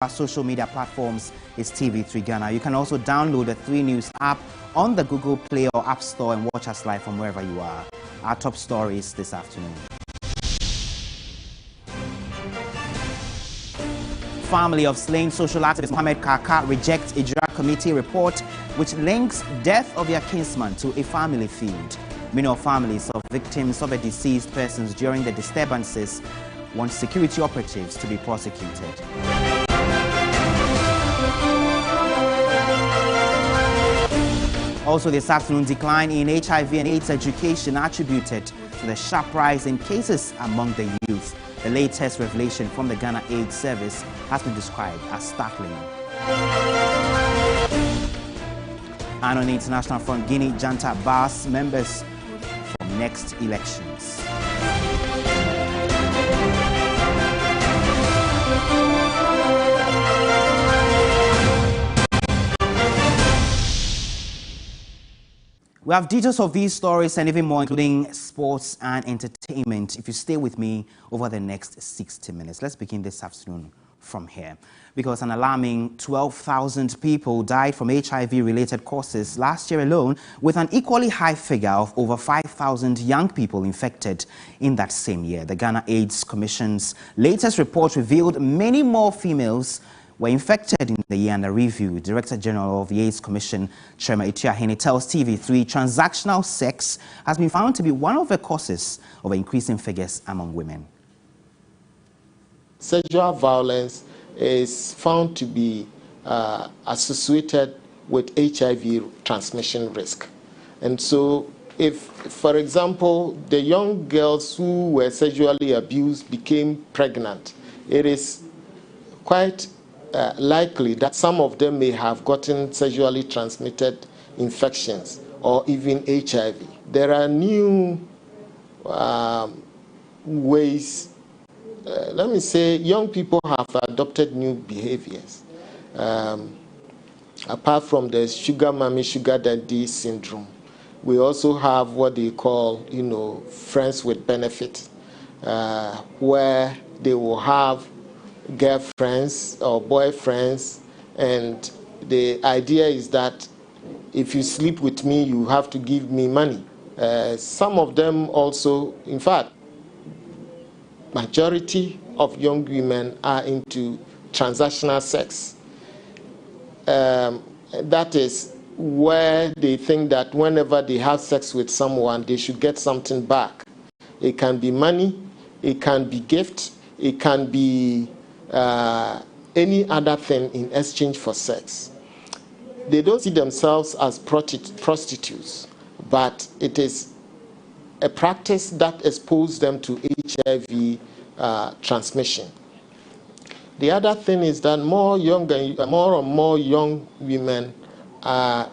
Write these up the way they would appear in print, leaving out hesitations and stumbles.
our social media platforms is TV3 Ghana. You can also download the 3 News app on the Google Play or App Store and watch us live from wherever you are. Our top stories this afternoon. Family of slain social activist Mohammed Kaka rejects Ejura committee report which links death of their kinsman to a family feud. Many families of victims of the deceased persons during the disturbances want security operatives to be prosecuted. Also this afternoon, decline in HIV and AIDS education attributed to the sharp rise in cases among the youth. The latest revelation from the Ghana AIDS Service has been described as startling. And on the international front, Guinea Junta bars members from next elections. We have details of these stories and even more, including sports and entertainment, if you stay with me over the next 60 minutes. Let's begin this afternoon from here. Because an alarming 12,000 people died from HIV-related causes last year alone, with an equally high figure of over 5,000 young people infected in that same year. The Ghana AIDS Commission's latest report revealed many more females were infected in the year under review. Director General of the AIDS Commission, Chairman Ejura, tells TV3 transactional sex has been found to be one of the causes of increasing figures among women. Sexual violence is found to be associated with HIV transmission risk. And so if, for example, the young girls who were sexually abused became pregnant, it is quite likely that some of them may have gotten sexually transmitted infections or even HIV. There are new ways, let me say, young people have adopted new behaviors. Apart from the sugar mommy, sugar daddy syndrome, we also have what they call, friends with benefit, where they will have girlfriends or boyfriends, and the idea is that if you sleep with me, you have to give me money. Some of them also, in fact, majority of young women are into transactional sex. That is where they think that whenever they have sex with someone, they should get something back. It can be money, it can be gift, it can be any other thing in exchange for sex. They don't see themselves as prostitutes, but it is a practice that exposes them to HIV transmission. The other thing is that more and more young women are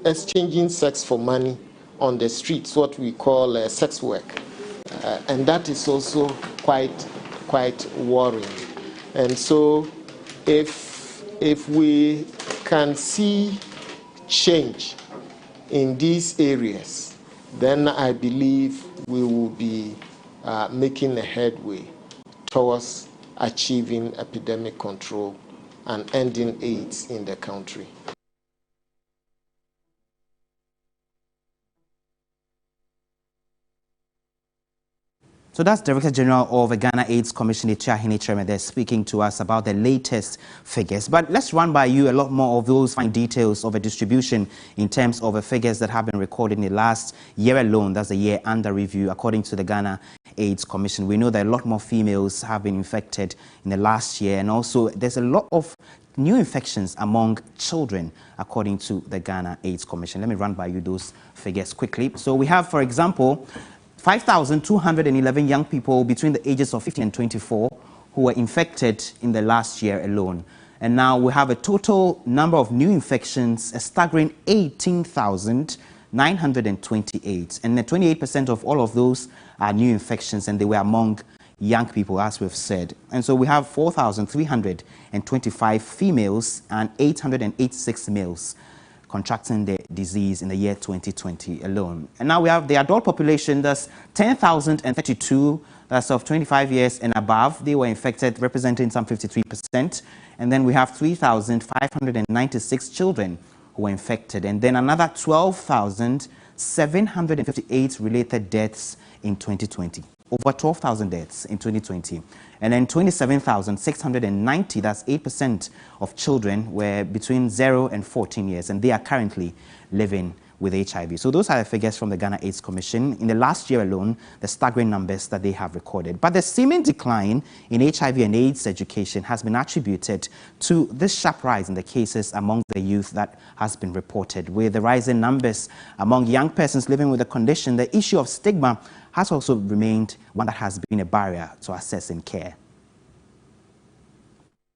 exchanging sex for money on the streets, what we call sex work, and that is also quite worrying. And so if we can see change in these areas, then I believe we will be making a headway towards achieving epidemic control and ending AIDS in the country. So that's Director General of the Ghana AIDS Commission, Ejura, they're speaking to us about the latest figures. But let's run by you a lot more of those fine details of a distribution in terms of the figures that have been recorded in the last year alone. That's the year under review, according to the Ghana AIDS Commission. We know that a lot more females have been infected in the last year, and also there's a lot of new infections among children, according to the Ghana AIDS Commission. Let me run by you those figures quickly. So we have, for example, 5,211 young people between the ages of 15 and 24 who were infected in the last year alone. And now we have a total number of new infections, a staggering 18,928. And 28% of all of those are new infections, and they were among young people, as we've said. And so we have 4,325 females and 886 males contracting the disease in the year 2020 alone. And now we have the adult population, that's 10,032 That's of 25 years and above. They were infected, representing some 53%. And then we have 3,596 children who were infected. And then another 12,758 related deaths in 2020. Over 12,000 deaths in 2020. And then 27,690, that's 8% of children, were between 0 and 14 years. And they are currently living with HIV. So those are the figures from the Ghana AIDS Commission. In the last year alone, the staggering numbers that they have recorded. But the seeming decline in HIV and AIDS education has been attributed to this sharp rise in the cases among the youth that has been reported. With the rising numbers among young persons living with the condition, the issue of stigma has also remained one that has been a barrier to accessing care.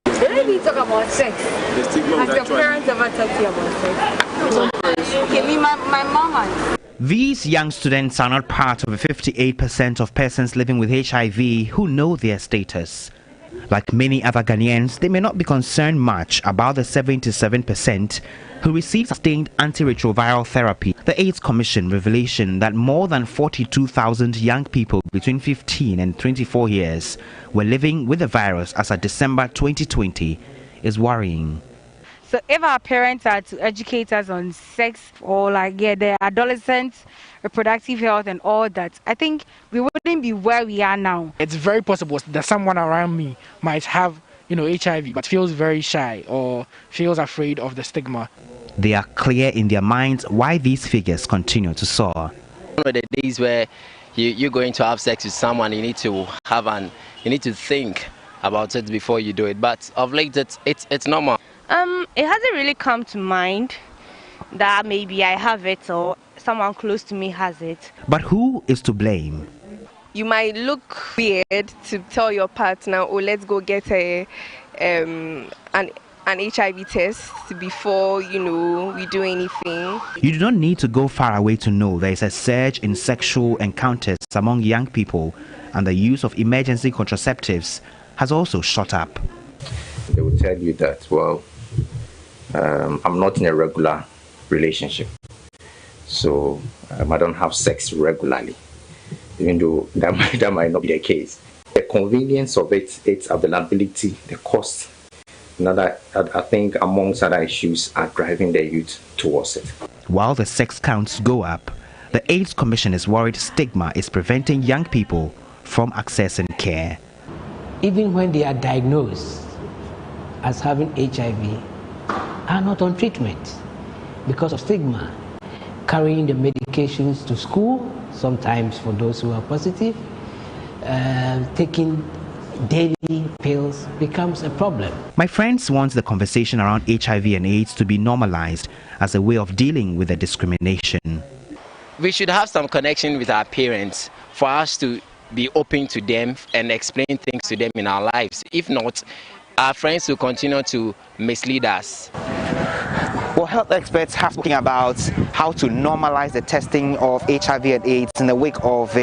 Maybe talk about sex. The stigma has your parents ever talked to you about sex? Okay, me, my mama. These young students are not part of the 58% of persons living with HIV who know their status. Like many other Ghanaians, they may not be concerned much about the 77% who receive sustained antiretroviral therapy. The AIDS Commission revelation that more than 42,000 young people between 15 and 24 years were living with the virus as of December 2020 is worrying. So if our parents are to educate us on sex or their adolescents, reproductive health and all that, I think we wouldn't be where we are now. It's very possible that someone around me might have, HIV, but feels very shy or feels afraid of the stigma. They are clear in their minds why these figures continue to soar. One of the days where you're going to have sex with someone, you need to think about it before you do it. But of late, it's normal. It hasn't really come to mind that maybe I have it or someone close to me has it. But who is to blame? You might look weird to tell your partner, oh, let's go get an HIV test before, we do anything. You do not need to go far away to know there is a surge in sexual encounters among young people, and the use of emergency contraceptives has also shot up. They will tell you that, well, I'm not in a regular relationship, so I don't have sex regularly, even though that might not be the case. The convenience of it, its availability, the cost, I think amongst other issues are driving the youth towards it. While the sex counts go up, the AIDS Commission is worried stigma is preventing young people from accessing care. Even when they are diagnosed as having HIV, are not on treatment because of stigma. Carrying the medications to school, sometimes for those who are positive, taking daily pills becomes a problem. My friends want the conversation around HIV and AIDS to be normalized as a way of dealing with the discrimination. We should have some connection with our parents for us to be open to them and explain things to them in our lives. If not, our friends will continue to mislead us. Well, health experts have spoken about how to normalize the testing of HIV and AIDS in the wake of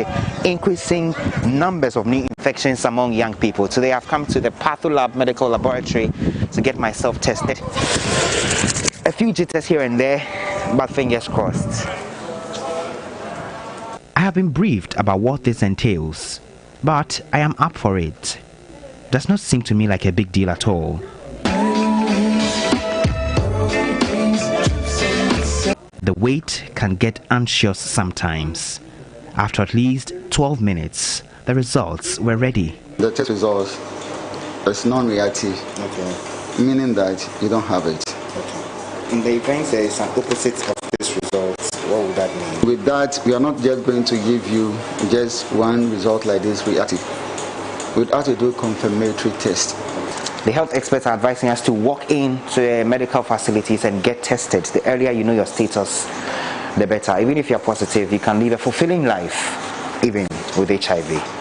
increasing numbers of new infections among young people. Today I've come to the Patholab Medical Laboratory to get myself tested. A few jitters here and there, but fingers crossed. I have been briefed about what this entails, but I am up for it. Does not seem to me like a big deal at all. The wait can get anxious sometimes. After at least 12 minutes, the results were ready. The test results is non-reactive, meaning that you don't have it. In the event there is an opposite of this result, what would that mean? With that, we are not just going to give you just one result like this reactive. We'd have to do a confirmatory test. The health experts are advising us to walk into medical facilities and get tested. The earlier you know your status, the better. Even if you're positive, you can live a fulfilling life, even with HIV.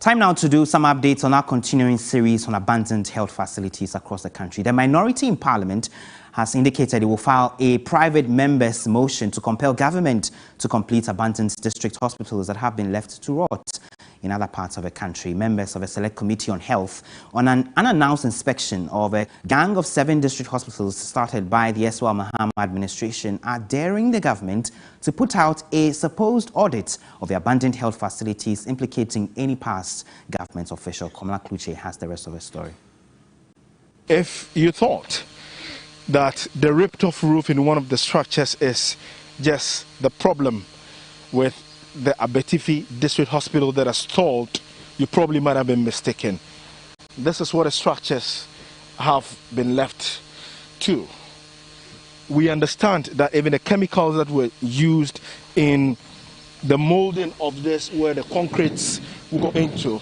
Time now to do some updates on our continuing series on abandoned health facilities across the country. The minority in Parliament has indicated it will file a private member's motion to compel government to complete abandoned district hospitals that have been left to rot in other parts of the country. Members of a select committee on health on an unannounced inspection of a gang of 7 district hospitals started by the Eswa Mahama administration are daring the government to put out a supposed audit of the abandoned health facilities implicating any past government official. Komala Kluche has the rest of the story. If you thought that the ripped off roof in one of the structures is just the problem with the Abetifi District Hospital that has stalled, you probably might have been mistaken. This is what the structures have been left to. We understand that even the chemicals that were used in the molding of this, where the concretes will go into,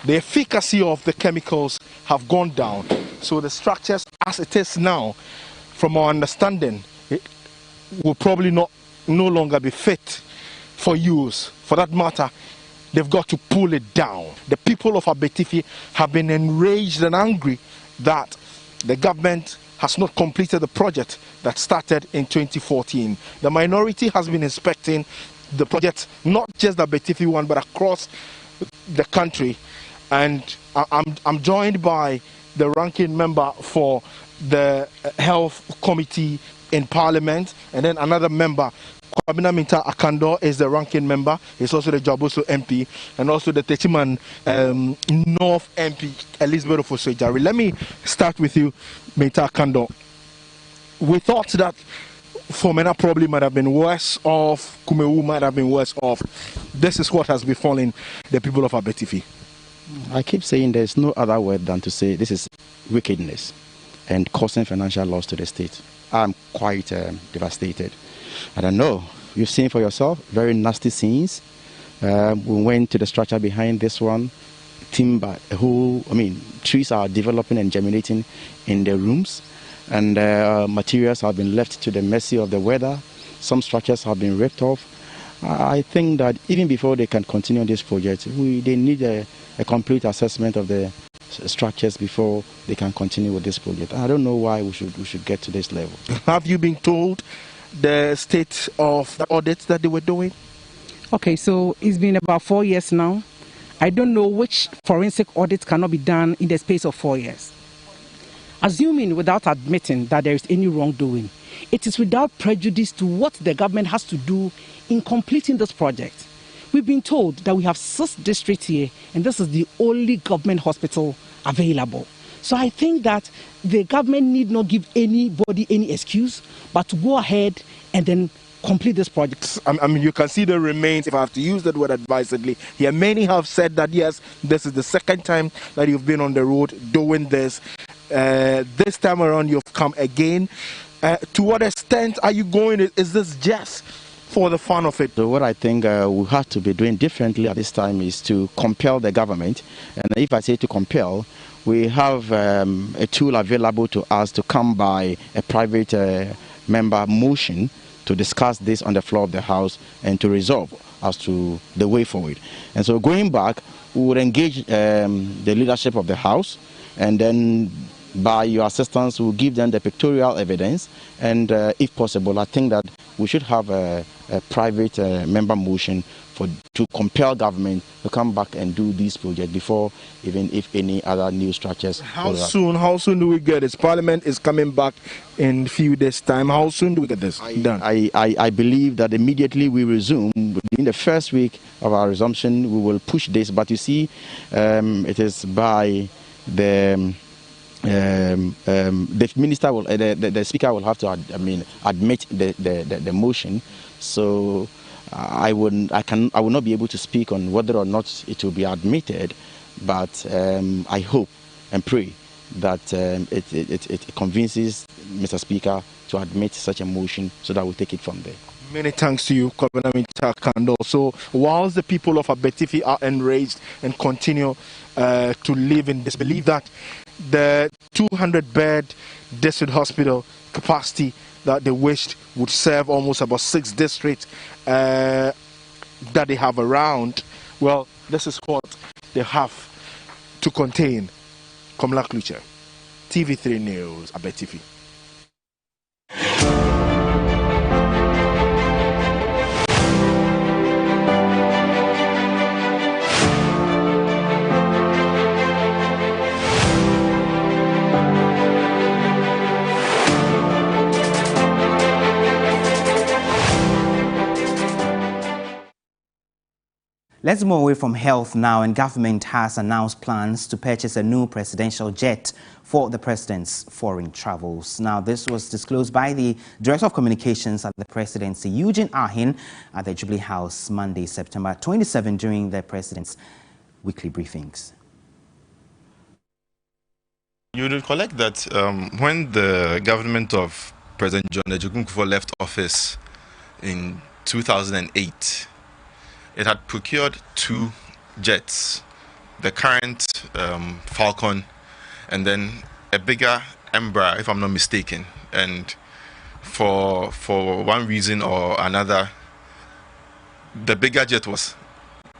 the efficacy of the chemicals have gone down. So the structures as it is now, from our understanding, it will probably no longer be fit for use. For that matter, they've got to pull it down. The people of Abetifi have been enraged and angry that the government has not completed the project that started in 2014. The minority has been inspecting the project, not just the Abetifi one, but across the country. And I'm joined by the ranking member for the Health Committee in Parliament, and then another member, Kwabena Minta Akando, is the ranking member. He's also the Jaboso MP, and also the Techiman North MP, Elizabeth Ofosejari. Let me start with you, Minta Akando. We thought that Fomena probably might have been worse off, Kumewu might have been worse off. This is what has befallen the people of Abetifi. I keep saying there's no other word than to say this is wickedness and causing financial loss to the state. I'm quite devastated. I don't know. You've seen for yourself, very nasty scenes. We went to the structure behind this one. Timber, trees are developing and germinating in the rooms, and materials have been left to the mercy of the weather. Some structures have been ripped off. I think that even before they can continue this project, they need a complete assessment of the structures before they can continue with this project. I don't know why we should get to this level. Have you been told the state of the audits that they were doing? Okay, so it's been about 4 years now. I don't know which forensic audit cannot be done in the space of 4 years. Assuming without admitting that there is any wrongdoing, it is without prejudice to what the government has to do in completing this project. We've been told that we have 6 districts here, and this is the only government hospital available. So I think that the government need not give anybody any excuse, but to go ahead and then complete this project. I mean, you can see the remains, if I have to use that word advisedly. Here, many have said that, yes, this is the second time that you've been on the road doing this. This time around, you've come again. To what extent are you going? Is this just for the fun of it? So what I think we have to be doing differently at this time is to compel the government. And if I say to compel, we have a tool available to us to come by a private member motion to discuss this on the floor of the House and to resolve as to the way forward. And so going back, we would engage the leadership of the House, and then by your assistance, we'll give them the pictorial evidence. And if possible, I think that we should have a private member motion to compel government to come back and do this project before even if any other new structures. How soon do we get this? Parliament is coming back in a few days' time. How soon do we get this done? I believe that immediately we resume, in the first week of our resumption, we will push this. But you see, it is by the minister will, the speaker will have to admit the motion. So I will not be able to speak on whether or not it will be admitted, but I hope and pray that it convinces Mr. Speaker to admit such a motion so that we'll take it from there. Many thanks to you, Kwabena Minta Akando. So whilst the people of Abetifi are enraged and continue to live in disbelief that the 200-bed district hospital capacity that they wished would serve almost about 6 districts that they have around, well, this is what they have to contain Komla Klucher. TV3 News, Abetifi. Let's move away from health now, and government has announced plans to purchase a new presidential jet for the president's foreign travels. Now, this was disclosed by the Director of Communications at the Presidency, Eugene Ahin, at the Jubilee House Monday, September 27, during the president's weekly briefings. You will recollect that when the government of President John Ejura Kufuor left office in 2008, it had procured 2 jets, the current Falcon, and then a bigger Embraer, if I'm not mistaken. And for one reason or another, the bigger jet was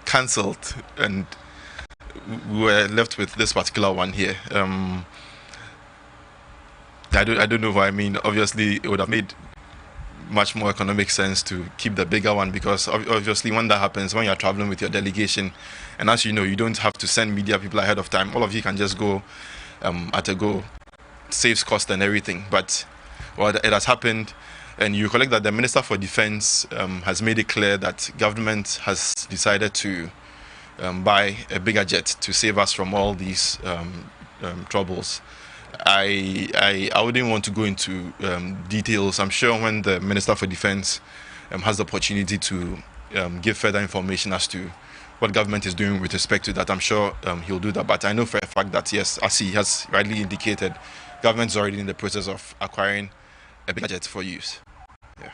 cancelled, and we were left with this particular one here. I don't know what I mean. Obviously, it would have made much more economic sense to keep the bigger one, because obviously when that happens, when you're traveling with your delegation, and as you know, you don't have to send media people ahead of time. All of you can just go at a go, saves cost and everything. But well, it has happened, and you recollect that the Minister for Defense has made it clear that government has decided to buy a bigger jet to save us from all these troubles. I wouldn't want to go into details. I'm sure when the Minister for Defense has the opportunity to give further information as to what government is doing with respect to that, I'm sure he'll do that. But I know for a fact that, yes, as he has rightly indicated, government is already in the process of acquiring a big jet for use. Yeah.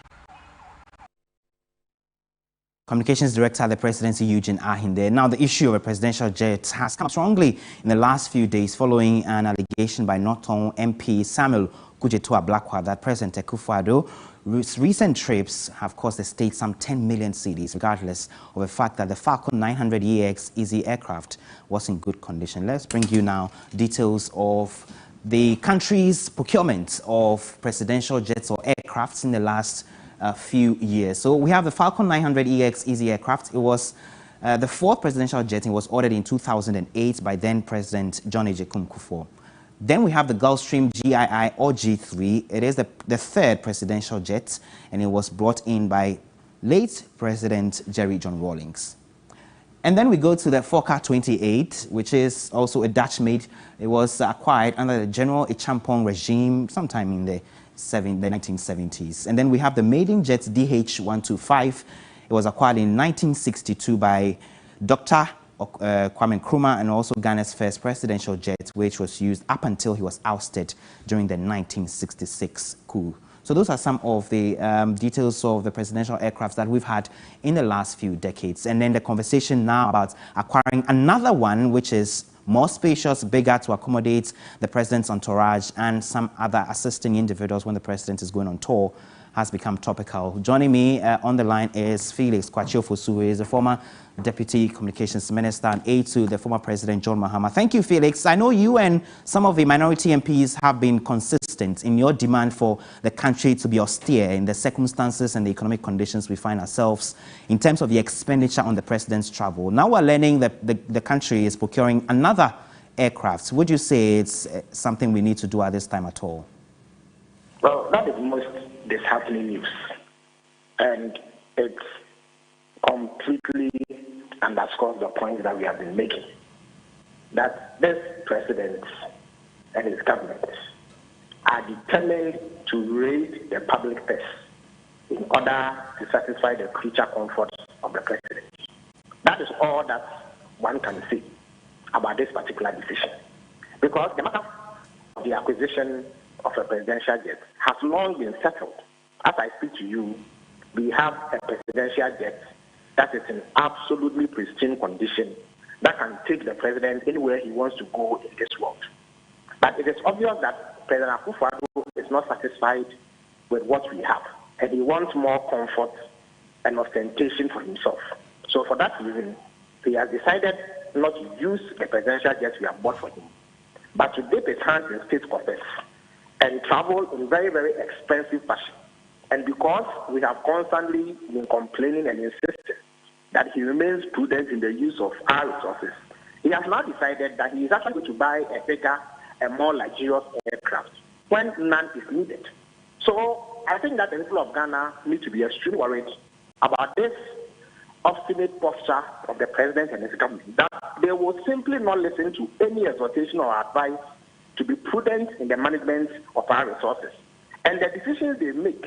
Communications Director at the Presidency, Eugene Ahin there. Now, the issue of a presidential jet has come strongly in the last few days following an allegation by Norton MP Samuel Kujetua Blakwa that President Akufo-Addo's recent trips have cost the state some 10 million cedis, regardless of the fact that the Falcon 900EX easy aircraft was in good condition. Let's bring you now details of the country's procurement of presidential jets or aircrafts in the last few years. So we have the Falcon 900EX easy aircraft. It was the 4th presidential jet. It was ordered in 2008 by then President John Ejura Kufuor. Then we have the Gulfstream GII or G3. It is the 3rd presidential jet, and it was brought in by late President Jerry John Rawlings. And then we go to the Fokker 28, which is also a Dutch-made. It was acquired under the General Echampong regime sometime in the 1970s. And then we have the maiden jet DH-125. It was acquired in 1962 by Dr. Kwame Nkrumah, and also Ghana's first presidential jet, which was used up until he was ousted during the 1966 coup. So those are some of the details of the presidential aircraft that we've had in the last few decades. And then the conversation now about acquiring another one, which is more spacious, bigger, to accommodate the president's entourage and some other assisting individuals when the president is going on tour, has become topical. Joining me on the line is Felix Kwachiofosu, who is a former Deputy Communications Minister and aide to the former President John Mahama. Thank you, Felix. I know you and some of the minority MPs have been consistent in your demand for the country to be austere in the circumstances and the economic conditions we find ourselves in terms of the expenditure on the president's travel. Now we're learning that the country is procuring another aircraft. Would you say it's something we need to do at this time at all? Well, that is most disheartening news. And it's completely underscores the point that we have been making, that this president and his government are determined to raise the public purse in order to satisfy the creature comforts of the president. That is all that one can say about this particular decision. Because the matter of the acquisition of a presidential jet has long been settled. As I speak to you, we have a presidential jet that is in absolutely pristine condition that can take the president anywhere he wants to go in this world. But it is obvious that President Akufo-Addo is not satisfied with what we have, and he wants more comfort and ostentation for himself. So for that reason, he has decided not to use the presidential jet we have bought for him, but to dip his hands in state coffers and travel in very, very expensive fashion. And because we have constantly been complaining and insisting that he remains prudent in the use of our resources, he has now decided that he is actually going to buy a bigger and more luxurious aircraft when none is needed. So I think that the people of Ghana need to be extremely worried about this obstinate posture of the president and his government, that they will simply not listen to any exhortation or advice to be prudent in the management of our resources. And the decisions they make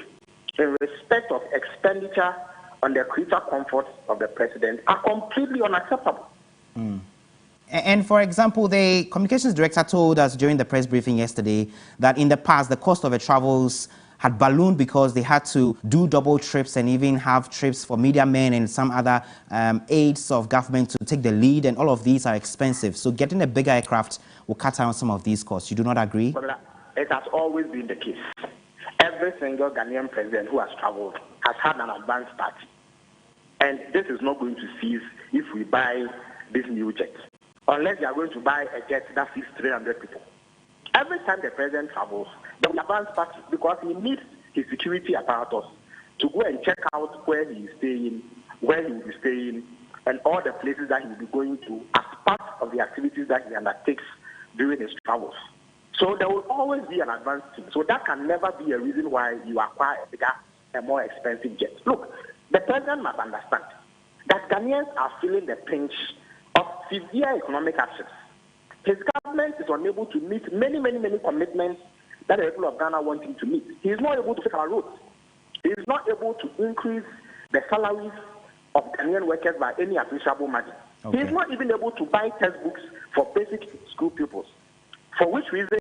in respect of expenditure on the creature comforts of the president are completely unacceptable. And for example, the communications director told us during the press briefing yesterday that in the past, the cost of the travels had ballooned because they had to do double trips and even have trips for media men and some other aides of government to take the lead, and all of these are expensive. So getting a bigger aircraft will cut down some of these costs. You do not agree? But it has always been the case. Every single Ghanaian president who has traveled has had an advance party. And this is not going to cease if we buy this new jet, unless they are going to buy a jet that seats 300 people. Every time the president travels, there will advance party because he needs his security apparatus to go and check out where he is staying, where he will be staying, and all the places that he will be going to as part of the activities that he undertakes during his travels. So there will always be an advance team. So that can never be a reason why you acquire a bigger and more expensive jet. Look, the president must understand that Ghanaians are feeling the pinch of severe economic actions. His government is unable to meet many commitments that the people of Ghana want him to meet. He is not able to fix our roads. He is not able to increase the salaries of Ghanaian workers by any appreciable margin. Okay. He is not even able to buy textbooks for basic school pupils, for which reason,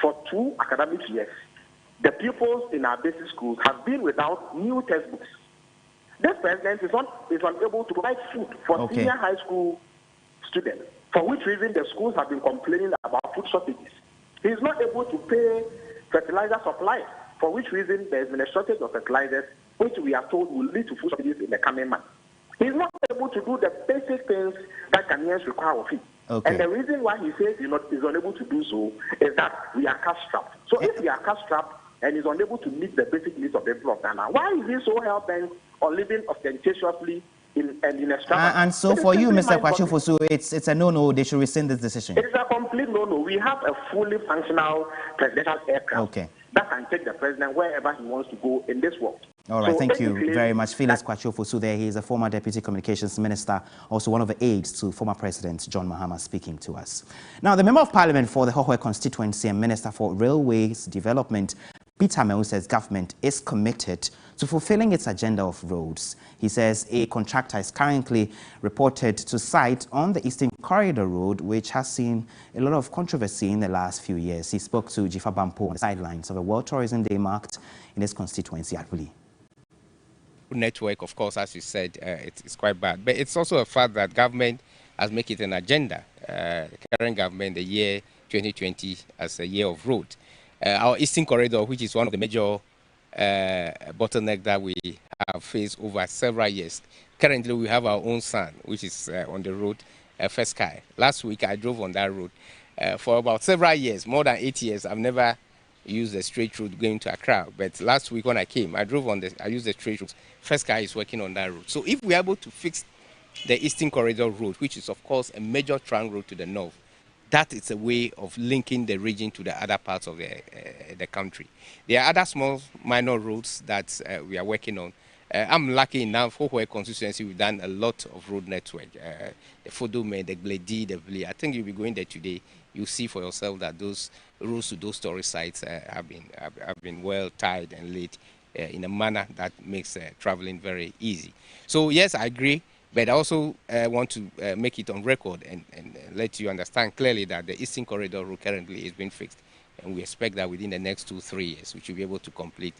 for 2 academic years, the pupils in our basic schools have been without new textbooks. This president is unable to provide food for senior high school students, for which reason the schools have been complaining about food shortages. He is not able to pay fertilizer supply, for which reason there has been a shortage of fertilizers, which we are told will lead to food shortages in the coming months. He is not able to do the basic things that Ghanaians require of him. Okay. And the reason why he says he's unable to do so is that we are cash-strapped. So if we are cash-strapped and he's unable to meet the basic needs of the people of Ghana, why is he so hell-bent on living ostentatiously in extravagance? And so for you, Mr. Kwashifosu, it's a no-no. They should rescind this decision. It is a complete no-no. We have a fully functional presidential aircraft that can take the president wherever he wants to go in this world. All right, thank you very much. Felix Kwashifosu there. He is a former Deputy Communications Minister, also one of the aides to former President John Mahama, speaking to us. Now, the Member of Parliament for the Hohoe constituency and Minister for Railways Development, Peter Mewu, says government is committed to fulfilling its agenda of roads. He says a contractor is currently reported to site on the Eastern Corridor Road, which has seen a lot of controversy in the last few years. He spoke to Jifa Bampo on the sidelines of a World Tourism Day marked in his constituency at Wuli. Network, of course, as you said, it's quite bad. But it's also a fact that government has made it an agenda. The current government, the year 2020, as a year of road. Our Eastern Corridor, which is one of the major bottleneck that we have faced over several years. Currently, we have our own son, which is on the road, First Sky. Last week, I drove on that road. For about several years, more than 8 years, I've never used the straight route going to Accra. But last week when I came, I used the straight route. First Sky is working on that road. So if we're able to fix the Eastern Corridor Road, which is, of course, a major trunk road to the north, that is a way of linking the region to the other parts of the country. There are other small, minor roads that we are working on. I'm lucky enough, for Hohoe constituency, we've done a lot of road network. The Sodomy, the Gledi, the Vli. I think you'll be going there today. You'll see for yourself that those roads to those storage sites have been well tied and laid in a manner that makes traveling very easy. So yes, I agree. But I also want to make it on record and let you understand clearly that the Eastern Corridor route currently is being fixed. And we expect that within the next 2-3 years, we should be able to complete.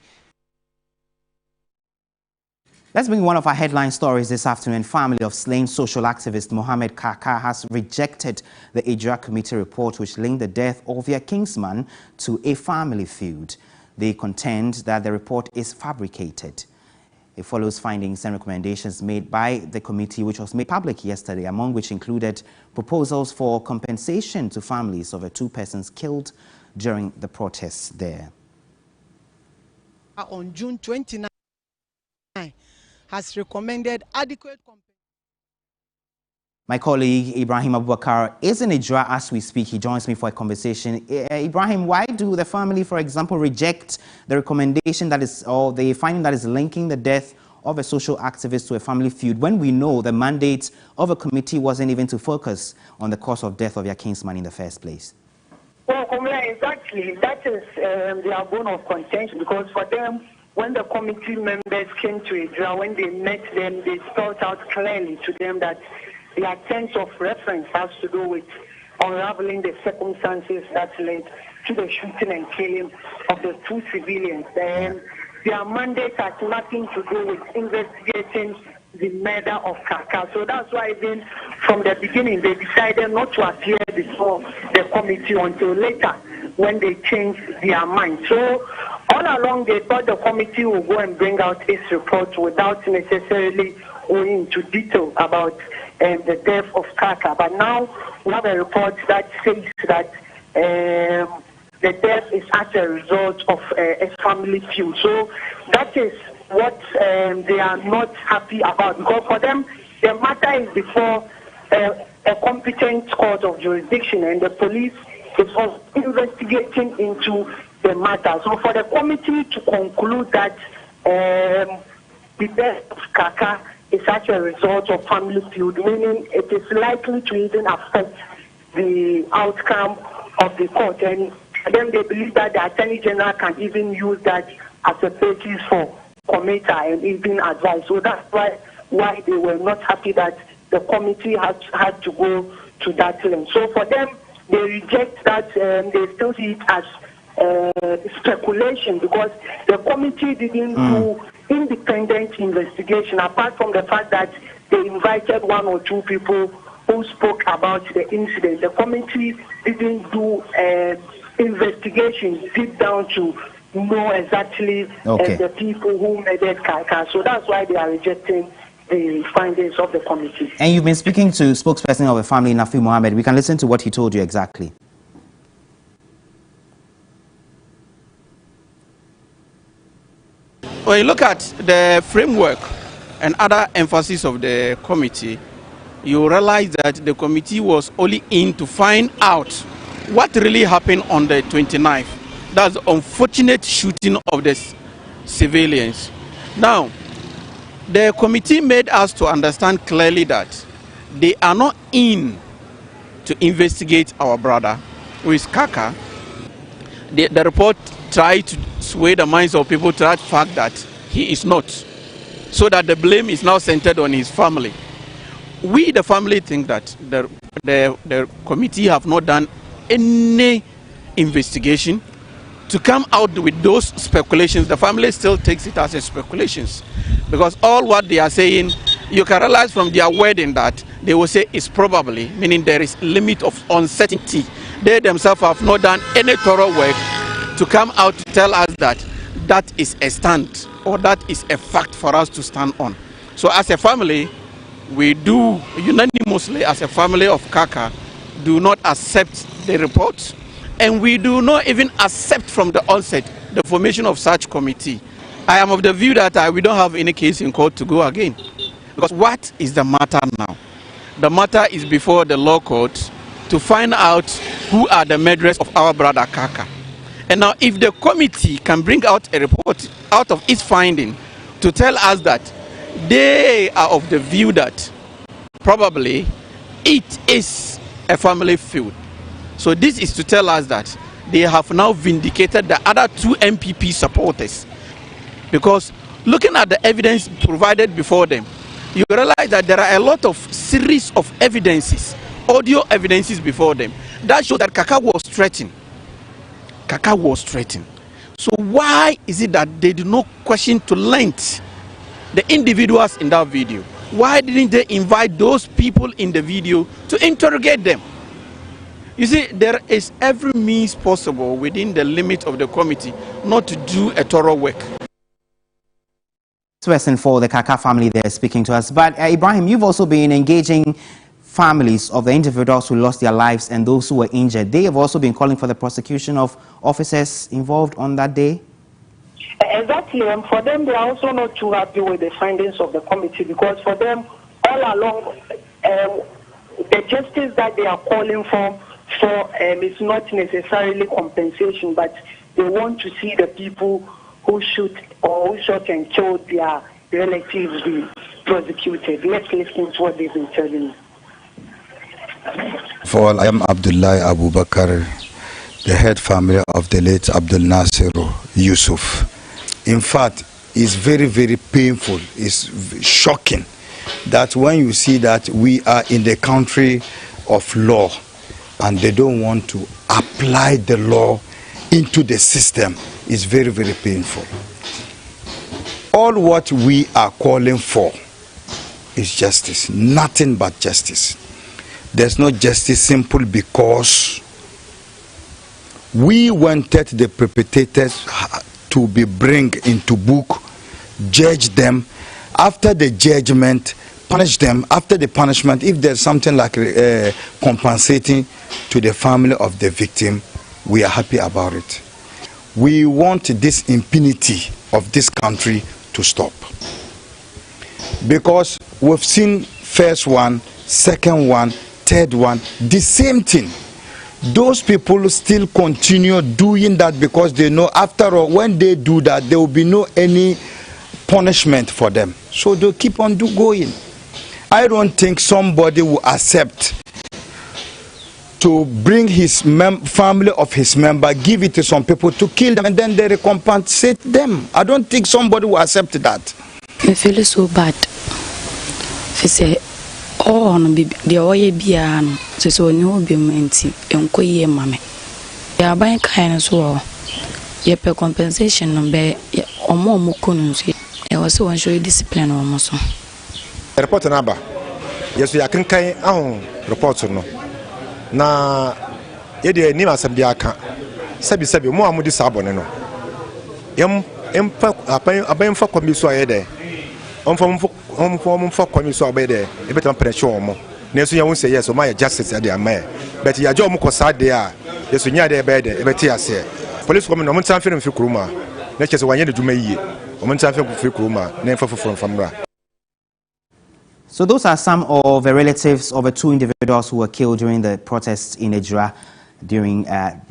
Let's bring one of our headline stories this afternoon. Family of slain social activist Mohammed Kaka has rejected the Ejura committee report which linked the death of their kinsman to a family feud. They contend that the report is fabricated. It follows findings and recommendations made by the committee, which was made public yesterday, among which included proposals for compensation to families of the 2 persons killed during the protests there. On June 29, has recommended adequate compensation. My colleague Ibrahim Abubakar is in Ejura as we speak. He joins me for a conversation. Ibrahim, why do the family, for example, reject the recommendation that is, or the finding that is linking the death of a social activist to a family feud, when we know the mandate of a committee wasn't even to focus on the cause of death of their kinsman in the first place? Well, exactly. That is their bone of contention, because for them, when the committee members came to Ejura, when they met them, they spelled out clearly to them that their sense of reference has to do with unraveling the circumstances that led to the shooting and killing of the 2 civilians. Then their mandate has nothing to do with investigating the murder of Kaka. So that's why even from the beginning they decided not to appear before the committee until later when they changed their mind. So all along they thought the committee would go and bring out its report without necessarily going into detail about the death of Kaka. But now we have a report that says that the death is as a result of a family feud. So that is what they are not happy about, because for them the matter is before a competent court of jurisdiction, and the police is also investigating into the matter. So for the committee to conclude that the death of Kaka is such a result of family feud, meaning it is likely to even affect the outcome of the court, and then they believe that the Attorney General can even use that as a basis for committee and even advice. So that's why they were not happy that the committee had to go to that length. So for them, they reject that. They still see it as speculation, because the committee didn't do independent investigation, apart from the fact that they invited 1 or 2 people who spoke about the incident. The committee didn't do investigation deep down to know exactly the people who murdered Kaka. So that's why they are rejecting the findings of the committee. And you've been speaking to spokesperson of the family, Nafi Mohammed. We can listen to what he told you exactly. When you look at the framework and other emphasis of the committee, you realize that the committee was only in to find out what really happened on the 29th. That's the unfortunate shooting of the civilians. Now, the committee made us to understand clearly that they are not in to investigate our brother, who is Kaka. The report tried to sway the minds of people to that fact that he is not, so that the blame is now centered on his family. We, the family, think that the committee have not done any investigation to come out with those speculations. The family still takes it as a speculations, because all what they are saying, you can realize from their wording that they will say is probably, meaning there is limit of uncertainty. They themselves have not done any thorough work to come out to tell us that that is a stand or that is a fact for us to stand on. So as a family, we do unanimously, as a family of Kaka, do not accept the report, and we do not even accept from the onset the formation of such committee. I am of the view that we don't have any case in court to go again, because what is the matter now? The matter is before the law court to find out who are the murderers of our brother Kaka. And now if the committee can bring out a report out of its finding to tell us that they are of the view that probably it is a family feud. So this is to tell us that they have now vindicated the other 2 MPP supporters, because looking at the evidence provided before them, you realize that there are a lot of series of evidences, audio evidences before them that show that Kaka was threatened. Kaka was threatened. So why is it that they did not question to length the individuals in that video? Why didn't they invite those people in the video to interrogate them? You see, there is every means possible within the limit of the committee not to do a thorough work. Person for the Kaka family there speaking to us. But Ibrahim, you've also been engaging families of the individuals who lost their lives and those who were injured. They have also been calling for the prosecution of officers involved on that day. Exactly, and for them, they are also not too happy with the findings of the committee, because for them, all along, the justice that they are calling for is not necessarily compensation, but they want to see the people who shoot and killed their relatives be prosecuted. Let's listen to what they've been telling us. For all, I am Abdullah Abu Bakr, the head family of the late Abdul Nasir Yusuf. In fact, it's very, very painful. It's shocking that when you see that we are in the country of law and they don't want to apply the law into the system, it's very, very painful. All what we are calling for is justice, nothing but justice. There's no justice simple because we wanted the perpetrators to be bring into book, judge them, after the judgment, punish them, after the punishment, if there's something like compensating to the family of the victim, we are happy about it. We want this impunity of this country to stop. Because we've seen first one, second one, third one, the same thing. Those people still continue doing that because they know after all, when they do that, there will be no any punishment for them. So they'll keep on going. I don't think somebody will accept to bring his family of his member, give it to some people to kill them, and then they recompensate them. I don't think somebody will accept that. I feel so bad. I say, oh, no, the oye biano, so no be menti, and koye mame. Ya buy kind as well. Ye per compensation no be or more mukununsi. I also want to show you discipline almost. Report number. Yes, we are can report no. Na yede ni masam bia ka sabi mo amudi sabone no yem emfa aban fa komiso ayede omfa komiso abede e betam pressure mo na so yawun say yes o my justice dey am but ya jo mo kosa dey a yeso nya dey bede e beti ase police come no mo tan fe mfi kuruma na chese wanye de djuma yie o mo tan fe mfi kuruma na emfa foforo famra. So those are some of the relatives of the two individuals who were killed during the protests in Ejura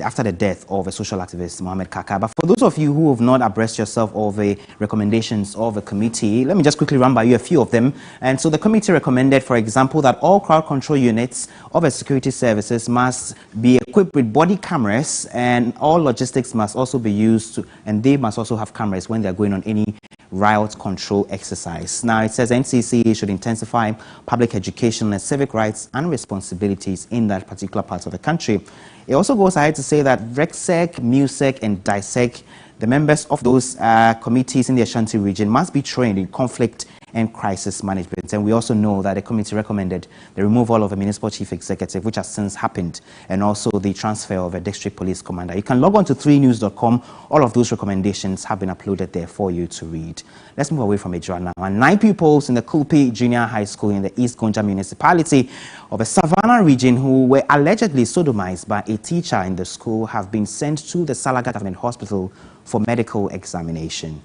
after the death of a social activist, Mohammed Kaka. But for those of you who have not abreast yourself of the recommendations of the committee, let me just quickly run by you a few of them. And so the committee recommended, for example, that all crowd control units of the security services must be equipped with body cameras, and all logistics must also be used and they must also have cameras when they're going on any riot control exercise. Now, it says NCC should intensify public education and civic rights and responsibilities in that particular part of the country. It also goes ahead to say that RECSEC, MUSEC and DISEC, the members of those committees in the Ashanti region, must be trained in conflict and crisis management. And we also know that the committee recommended the removal of a municipal chief executive, which has since happened, and also the transfer of a district police commander. You can log on to 3news.com. All of those recommendations have been uploaded there for you to read. Let's move away from Ejura now. And 9 pupils in the Kulpi Junior High School in the East Gonja municipality of the Savannah region who were allegedly sodomized by a teacher in the school have been sent to the Salaga Government Hospital for medical examination.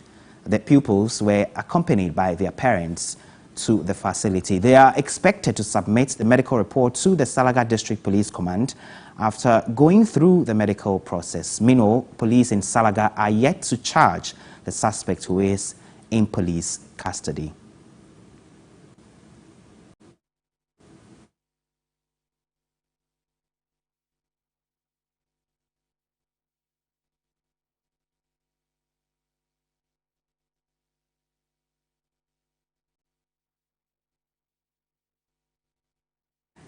The pupils were accompanied by their parents to the facility. They are expected to submit the medical report to the Salaga District Police Command after going through the medical process. Meanwhile, police in Salaga are yet to charge the suspect who is in police custody.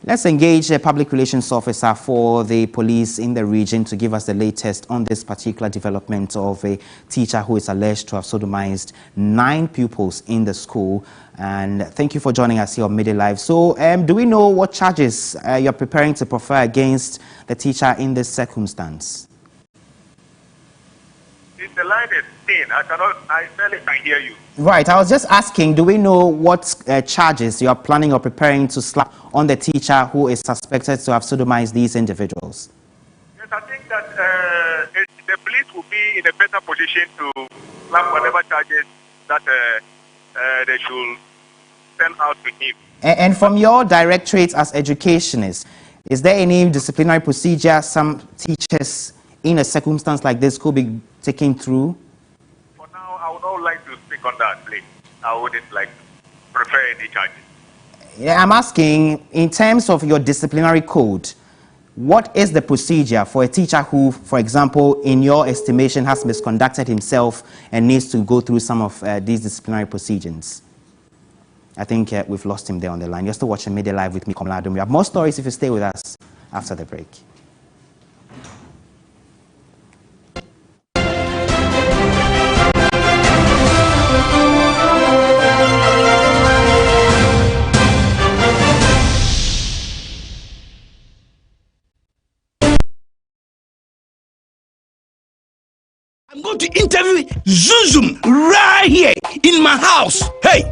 Let's engage a public relations officer for the police in the region to give us the latest on this particular development of a teacher who is alleged to have sodomized 9 pupils in the school. And thank you for joining us here on MiddayLive. So do we know what charges you're preparing to prefer against the teacher in this circumstance? The line is thin. I barely can hear you. Right. I was just asking, do we know what charges you are planning or preparing to slap on the teacher who is suspected to have sodomized these individuals? Yes, I think that the police will be in a better position to slap whatever charges that they should send out to him. And from your directorate as educationists, is there any disciplinary procedure some teachers in a circumstance like this could be taken through? For now, I would not like to speak on that, please. I wouldn't like to prefer any charges. Yeah, I'm asking, in terms of your disciplinary code, what is the procedure for a teacher who, for example, in your estimation, has misconducted himself and needs to go through some of these disciplinary procedures? I think we've lost him there on the line. You're still watching Midday Live with me, Komladum. We have more stories if you stay with us after the break. I'm going to interview Zuzum right here in my house. Hey!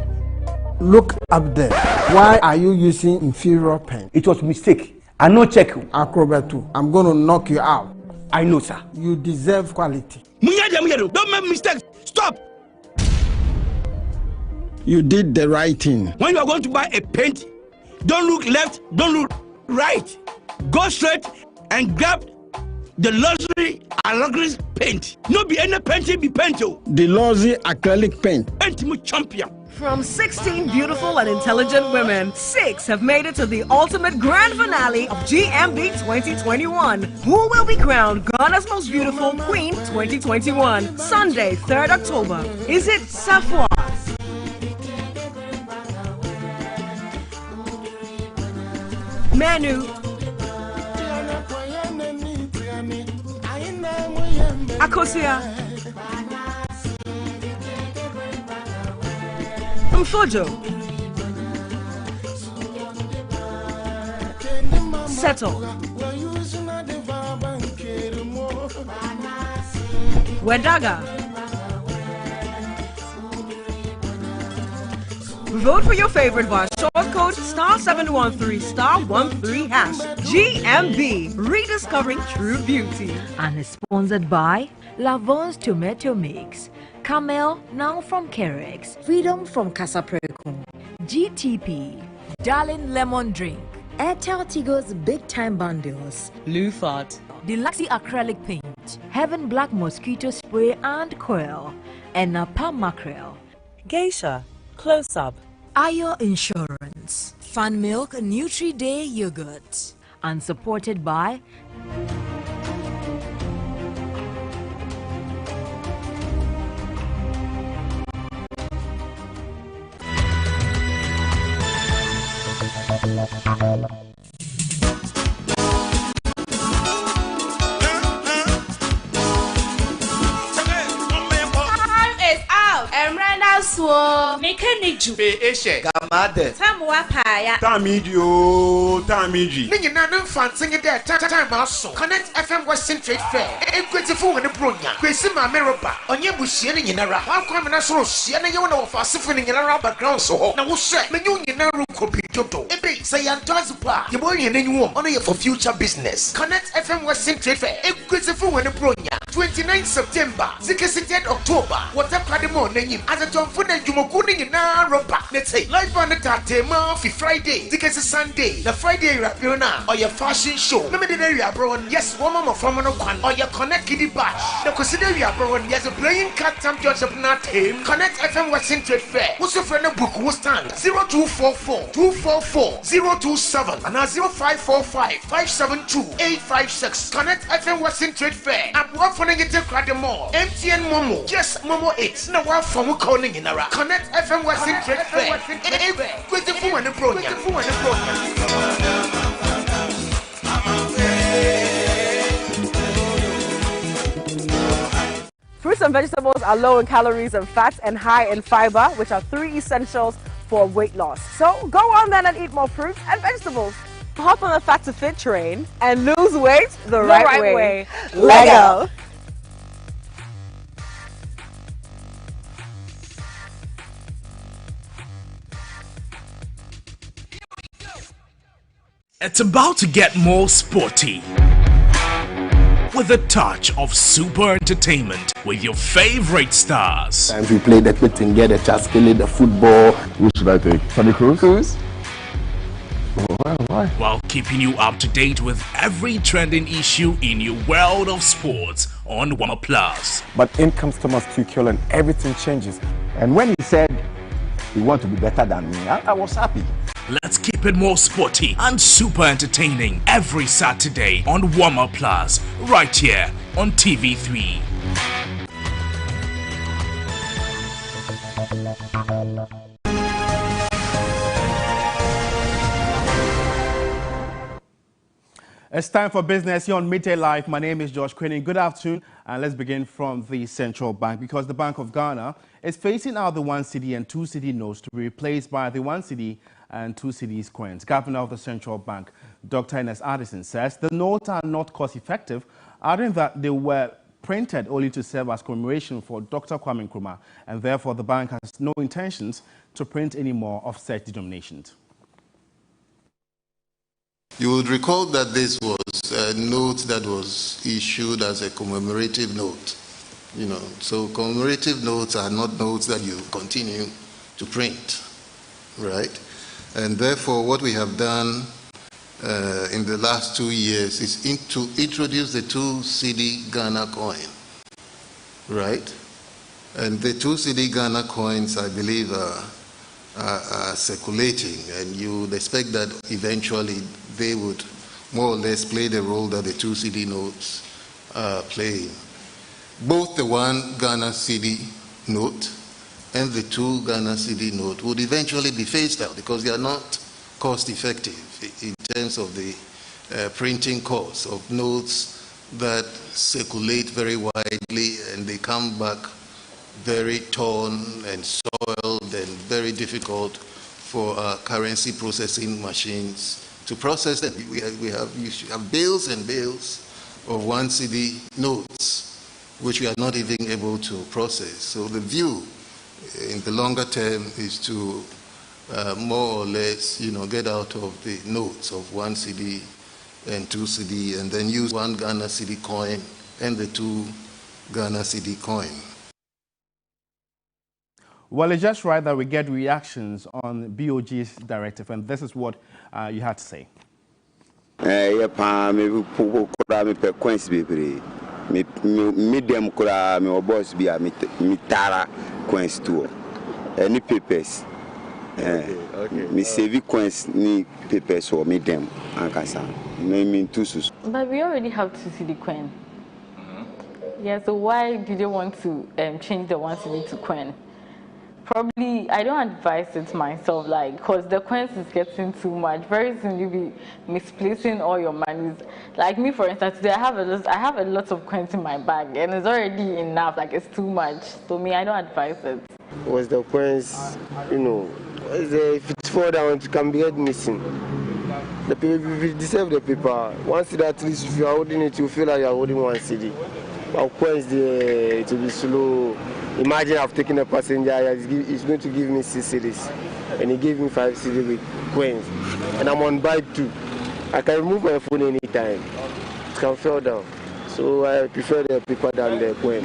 Look up there. Why are you using inferior pen? It was a mistake. I no check. Acrobat2. I'm going to knock you out. I know, sir. You deserve quality. Don't make mistakes. Stop. You did the right thing. When you are going to buy a paint, don't look left, don't look right. Go straight and grab the luxury acrylic paint. No be any paint, be paint. The luxury acrylic paint. Paint champion. From 16 beautiful and intelligent women, 6 have made it to the ultimate grand finale of GMB 2021. Who will be crowned Ghana's most beautiful queen 2021? Sunday, 3rd October. Is it Safwa? Manu? Akosia? Mfojo? Settle? Wedaga? Vote for your favorite via short code *713 *13# GMB, rediscovering true beauty. And is sponsored by Lavon's Tomato Mix, Camel now from Kerex, Freedom from Casaprecum, GTP, Darling Lemon Drink, Airtel Tigo's Big Time Bundles, Lufat, Deluxe Acrylic Paint, Heaven Black Mosquito Spray and Coil, and Napa Mackerel, Geisha, Close Up, Ayo Insurance, Fun Milk Nutri Day Yogurt, and supported by Mekaniju Eshe Gamade Tamwapaya Tamidi Nina no fancy there time also Connect FM Western Trade Fair Equity for the Brunya Kwesima Meroba Onye Bushian in Yara how come na so Siana you know of us in Yara background so now we say menu Yanaru copy Joto Ebe say Antazupa you boy in anyone only for future business Connect FM Western Trade Fair Equity for the Brunya 29 September 6th October whatever Kademo name as a John Funa Jumokuni in Naroba let's say live on the Tatema Friday because it's Sunday the Friday Rapiona or your fashion show no me the area bro yes one more from no one or your Connect Kiddy Bash the consider you bro yes a playing card championship not team Connect FM Western Trade Fair what's your friend book who stand 0244 244 027 and 0545 572 856 Connect FM Western Trade Fair at one for negative credit more MTN Momo yes Momo 8 no one from calling in Ara Connect FM Western Trade Fair good for the program Fruits and vegetables are low in calories and fats and high in fiber, which are 3 essentials for weight loss. So go on then and eat more fruits and vegetables. Hop on the Fat to Fit train and lose weight the right way. Lego. It's about to get more sporty with a touch of super entertainment with your favorite stars. Times we play the thing, get the Chaskele, the football. Who should I take? Tony Cruz? Cruz. Why? While keeping you up to date with every trending issue in your world of sports on Warmer Plus. But in comes Thomas Tuchel and everything changes. And when he said he want to be better than me, I was happy. Let's keep it more sporty and super entertaining every Saturday on Warmer Plus, right here on TV3. It's time for business here on MiddayLive. My name is George Quinn. Good afternoon, and let's begin from the Central Bank, because the Bank of Ghana is phasing out the 1 cedi and 2 cedi notes to be replaced by the 1 cedi and 2 cedis coins. Governor of the Central Bank, Dr. Ernest Addison, says the notes are not cost-effective, adding that they were printed only to serve as commemoration for Dr. Kwame Nkrumah, and therefore the bank has no intentions to print any more of such denominations. You would recall that this was a note that was issued as a commemorative note. So commemorative notes are not notes that you continue to print, right? And therefore, what we have done in the last 2 years is to introduce the 2 cedi Ghana coin, right? And the 2 cedi Ghana coins, I believe, are circulating, and you would expect that eventually they would more or less play the role that the 2 cedi notes are playing. Both the 1 Ghana cedi note and the 2 Ghana cedi note would eventually be phased out because they are not cost effective in terms of the printing costs of notes that circulate very widely, and they come back very torn and soiled and very difficult for currency processing machines to process them. We have bales and bales of 1 cedi notes which we are not even able to process. So the view in the longer term is to more or less, get out of the notes of 1 cedi and 2 cedi, and then use 1 Ghana cedi coin and the 2 Ghana cedi coin. Well, it's just right that we get reactions on BOG's directive, and this is what you had to say. Medium kura me boss bi a mitara coins to any papers me save coins ni papers or medium ankasa me mean tusus. But we already have 2 cedi coin. Yeah, so why did you want to change the 1 cedi to coin? Probably, I don't advise it myself, because the coins is getting too much. Very soon you'll be misplacing all your monies. Like me, for instance, today I have a lot of coins in my bag, and it's already enough. It's too much. So me, I don't advise it. Was the coins, if it's fall down, it can be missing. The paper, if you deserve the paper, 1 cedi at least, if you are holding it, you feel like you are holding 1 cedi. Our coins, it will be slow. Imagine I've taken a passenger, he's going to give me 6 cedis, and he gave me 5 cedis with coins, and I'm on bike too. I can remove my phone anytime. It can fall down. So I prefer the paper than the coin.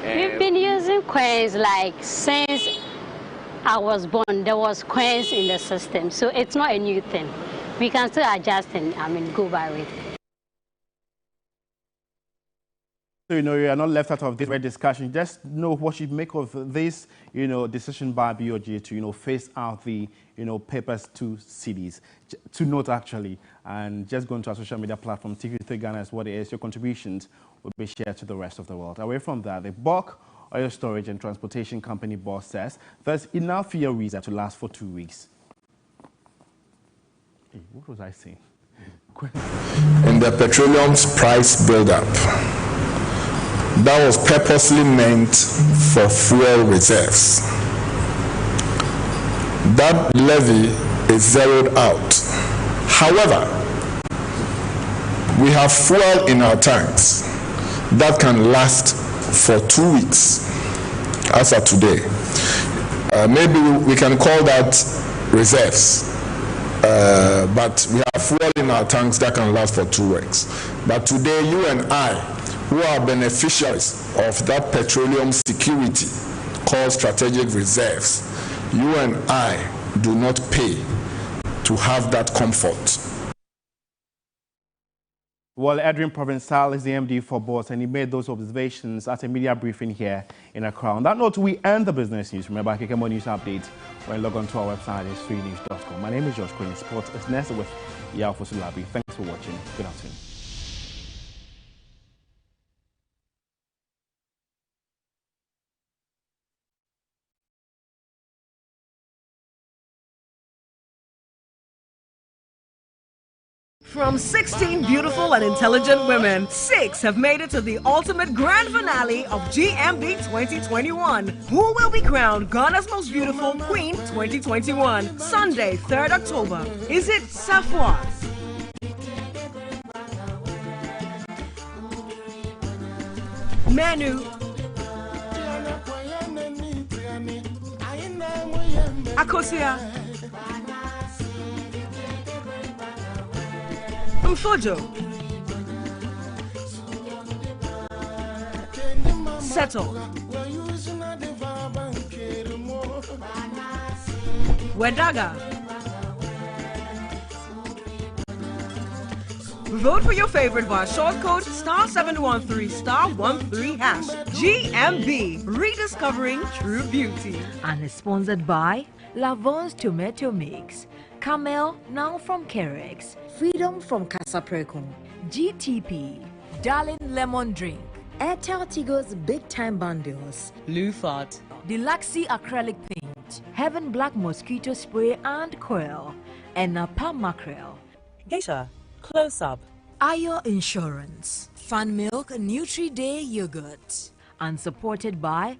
We've been using coins since I was born. There was coins in the system, so it's not a new thing. We can still adjust and go by it. So, you are not left out of this discussion. Just know what you make of this, decision by BOG to, phase out the, papers 2 cedis, to note actually, and just go into our social media platform, TV3 Ghana is what it is. Your contributions will be shared to the rest of the world. Away from that, the bulk oil storage and transportation company boss says there's enough fuel reserve to last for 2 weeks. Hey, what was I saying? In the petroleum's price buildup, that was purposely meant for fuel reserves. That levy is zeroed out. However, we have fuel in our tanks that can last for 2 weeks as of today. Maybe we can call that reserves, but we have fuel in our tanks that can last for 2 weeks. But today, you and I, who are beneficiaries of that petroleum security called strategic reserves, you and I do not pay to have that comfort. Well, Edwin Provençal is the MD for Boss, and he made those observations at a media briefing here in Accra. On that note, we end the business news. Remember, I can get more news updates when you log on to our website, it's freenews.com. My name is George Quinn. Sports is next with Yao Fosulabi. Thanks for watching. Good afternoon. From 16 beautiful and intelligent women, 6 have made it to the ultimate grand finale of GMB 2021. Who will be crowned Ghana's most beautiful queen 2021? Sunday, 3rd October. Is it Safwa, Manu, Akosia, Mfojo, Settle, Wedaga? Vote for your favorite via short code *713*13# GMB, rediscovering true beauty. And is sponsored by Lavon's Tomato Mix, Camel now from Kerex, Freedom from Casaprecum, GTP, Darling Lemon Drink, Airtel Tigo's Big Time Bundles, Lufat, Deluxe Acrylic Paint, Heaven Black Mosquito Spray and Coil, and Napa Mackerel. Geisha, Close Up, Ayo Insurance, Fun Milk Nutri-Day Yogurt, and supported by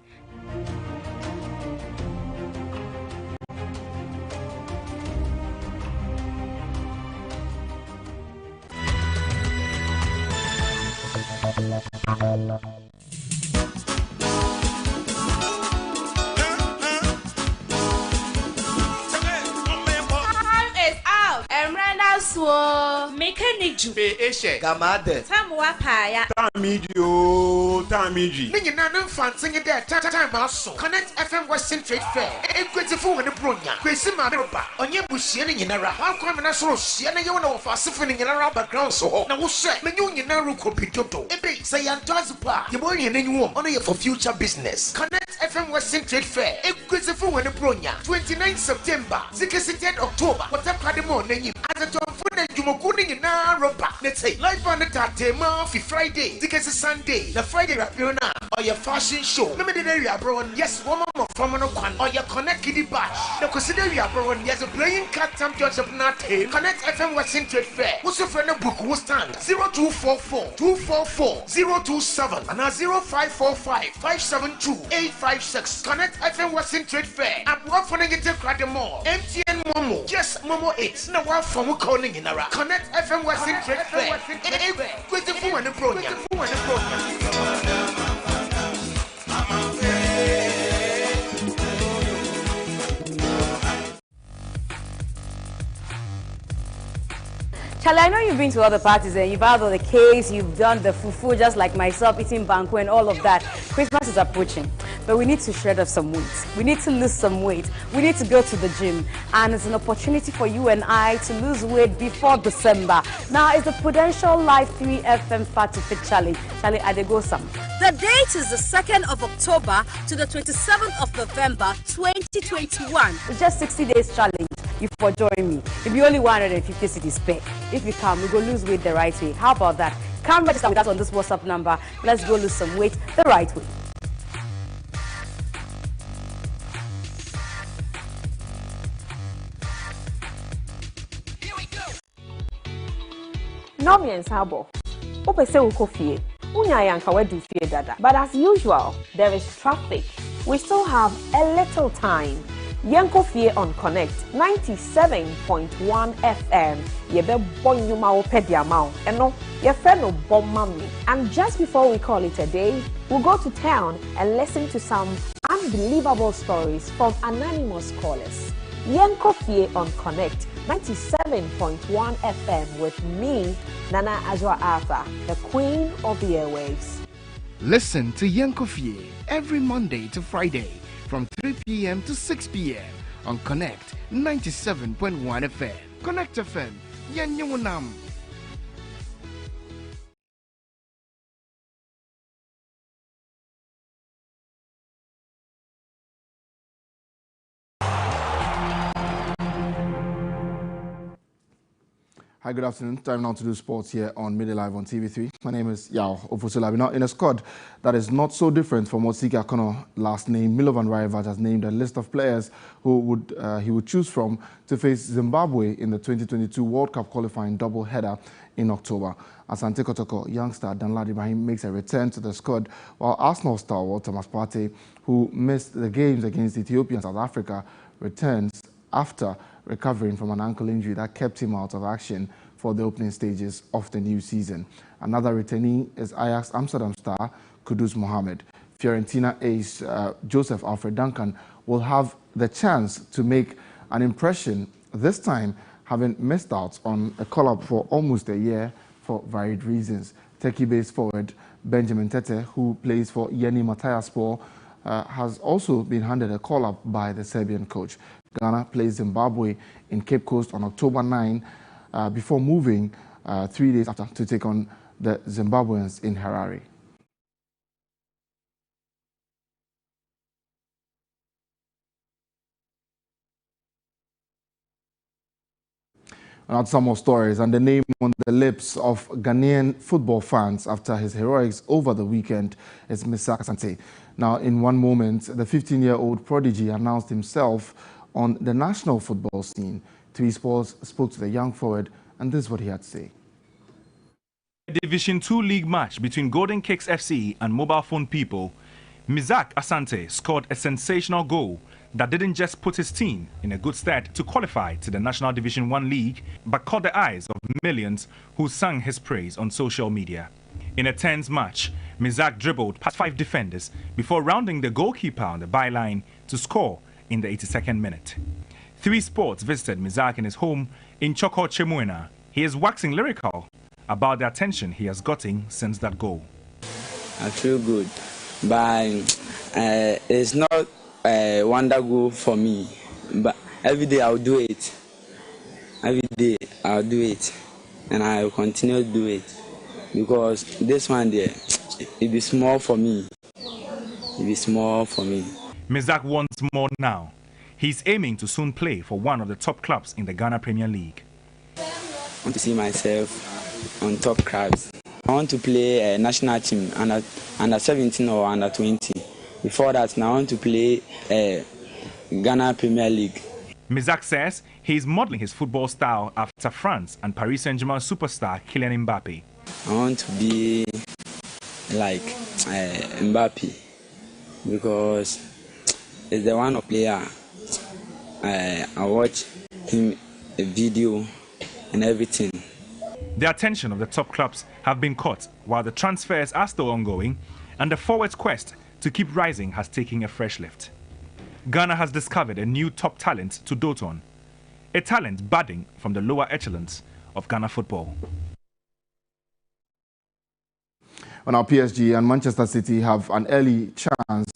Mekaniju Eshe Gamade Tamwa Paya Tamiji Nina Fanting there time also Connect FM Western Trade Fair Equitable and Brunya Kwesima Roba Onye Bushian in Yara how come na so Siena Yona of Asifin in Yara background so now was said Menu Yanaru Kopitoto Ebe say Antazupa Yaboni and anyone only for future business Connect FM Western Trade Fair Equitable and Brunya 29 September 16th October whatever Kademo name as a top food and Jumokuni in Naropa let's say live on the Tatema Friday tickets is Sunday the Friday Rapiona or your fashion show limited area bro yes one more from no one or your Connect Kiddy Bash the consider area bro yes a playing cat championship not Connect FM Western Trade Fair what's your friend book who stand 0244 244 027 and 0545 572 856 Connect FM Western Trade Fair and what for negative credit more MTN Momo yes Momo 8 no one from calling in Ara Connect FM Western Trade Fair with the food and the program Charlie, I know you've been to other parties and you've had all the cakes, you've done the fufu just like myself, eating banku and all of that. Christmas is approaching, but we need to shred off some weight. We need to lose some weight. We need to go to the gym, and it's an opportunity for you and I to lose weight before December. Now, it's the Prudential Life 3FM Fat to Fit Challenge. Charlie, I dey go some. The date is the 2nd of October to the 27th of November 2021. It's just 60 days challenge. If you join me, it'll be only 150 cedis pay. If you come, we go lose weight the right way. How about that? Come register with us on this WhatsApp number. Let's go lose some weight the right way. Nomi and Sabo. Ope se ukofie. Unya yanka we do fie dada. But as usual, there is traffic. We still have a little time. Yanko Fie on Connect 97.1 FM. Yebe bonyuma opedia mao. Eno ye friend no bom mami. And just before we call it a day, we'll go to town and listen to some unbelievable stories from anonymous callers. Yanko Fie on Connect 97.1 FM with me, Nana Ajwa Arthur, the Queen of the Airwaves. Listen to Yankofie every Monday to Friday from 3 p.m. to 6 p.m. on Connect 97.1 FM. Connect FM, Yanyunam. Hi, good afternoon. Time now to do sports here on MiddayLive on TV3. My name is Yao Ofusulabi. Now, in a squad that is not so different from what Sika Kono last name, Milovan Rajevac has named a list of players who he would choose from to face Zimbabwe in the 2022 World Cup qualifying double-header in October. Asante Kotoko youngster Danladi Ibrahim makes a return to the squad, while Arsenal stalwart Thomas Partey, who missed the games against Ethiopia and South Africa, returns after recovering from an ankle injury that kept him out of action for the opening stages of the new season. Another returnee is Ajax Amsterdam star Kudus Mohammed. Fiorentina ace Joseph Alfred Duncan will have the chance to make an impression, this time having missed out on a call-up for almost a year for varied reasons. Turkey-based forward Benjamin Tete, who plays for Yeni Matthiaspor, has also been handed a call-up by the Serbian coach. Ghana plays Zimbabwe in Cape Coast on October 9 before moving 3 days after to take on the Zimbabweans in Harare. Now some more stories, and the name on the lips of Ghanaian football fans after his heroics over the weekend is Mr. Asante. Now, in one moment, the 15-year-old prodigy announced himself on the national football scene. Three Sports spoke to the young forward, and this is what he had to say. Division 2 league match between Golden Cakes FC and Mobile Phone People, Mizak Asante scored a sensational goal that didn't just put his team in a good stead to qualify to the National Division 1 league, but caught the eyes of millions who sang his praise on social media. In a tense match, Mizak dribbled past 5 defenders before rounding the goalkeeper on the byline to score in the 82nd minute. 3 Sports visited Mizak in his home in Choko Chemuena. He is waxing lyrical about the attention he has gotten since that goal. I feel good, but it's not a wonder goal for me. But every day I'll do it. Every day I'll do it, and I will continue to do it because this one there, it be small for me. It be small for me. Mizak wants more now. He's aiming to soon play for one of the top clubs in the Ghana Premier League. I want to see myself on top clubs. I want to play a national team under 17 or under 20. Before that, now I want to play Ghana Premier League. Mizak says he's modeling his football style after France and Paris Saint-Germain superstar Kylian Mbappe. I want to be like Mbappe because he's the one player. I watch him a video and everything. The attention of the top clubs have been caught while the transfers are still ongoing, and the forwards' quest to keep rising has taken a fresh lift. Ghana has discovered a new top talent to dote on, a talent budding from the lower echelons of Ghana football. Now, PSG and Manchester City have an early chance